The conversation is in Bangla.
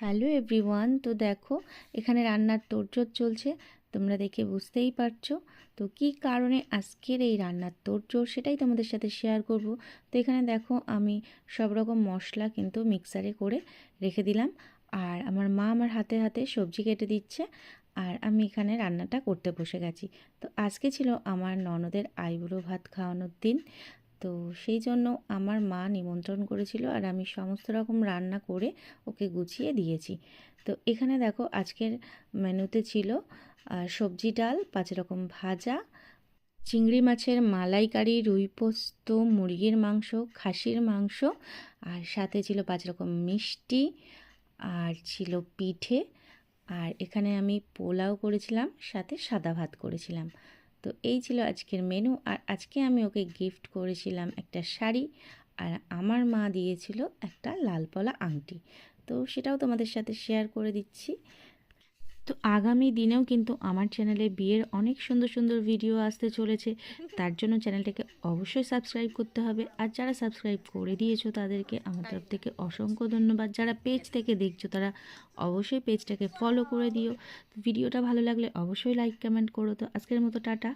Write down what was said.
Hello everyone. তো দেখো, এখানে রান্নার তোড়জোড় চলছে, তোমরা দেখে বুঝতেই পারছো। তো কী কারণে আজকের এই রান্নার তোড়জোড় সেটাই তোমাদের সাথে শেয়ার করব। তো এখানে দেখো, আমি সব রকম মশলা কিন্তু মিক্সারে করে রেখে দিলাম, আর আমার মা আমার হাতে হাতে সবজি কেটে দিচ্ছে, আর আমি এখানে রান্নাটা করতে বসে গেছি। তো আজকে ছিল আমার ননদের আইবুড়ো ভাত খাওয়ানোর দিন। তো সেই জন্য আমার মা নিমন্ত্রণ করেছিল, আর আমি সমস্ত রকম রান্না করে ওকে গুছিয়ে দিয়েছি। তো এখানে দেখো, আজকের মেনুতে ছিল সবজি, ডাল, 5 রকম ভাজা, চিংড়ি মাছের মালাইকারি, রুই পোস্ত, মুরগির মাংস, খাসির মাংস, আর সাথে ছিল 5 রকম মিষ্টি, আর ছিল পিঠে, আর এখানে আমি পোলাও করেছিলাম, সাথে সাদা ভাত করেছিলাম। তো এই ছিল আজকের মেনু। আর আজকে আমি ওকে গিফট করেছিলাম একটা শাড়ি, আর আমার মা দিয়েছিল একটা লাল পলা আংটি। তো সেটাও তোমাদের সাথে শেয়ার করে দিচ্ছি। তো আগামী দিনেও কিন্তু আমার চ্যানেলে বিয়ের অনেক সুন্দর সুন্দর ভিডিও আসতে চলেছে, তার জন্য চ্যানেলটাকে অবশ্যই সাবস্ক্রাইব করতে হবে। আর যারা সাবস্ক্রাইব করে দিয়েছো তাদেরকে আমার তরফ থেকে অসংখ্য ধন্যবাদ। যারা পেজ থেকে দেখছো তারা অবশ্যই পেজটাকে ফলো করে দিও। ভিডিওটা ভালো লাগলে অবশ্যই লাইক কমেন্ট করো। তো আজকের মতো টাটা।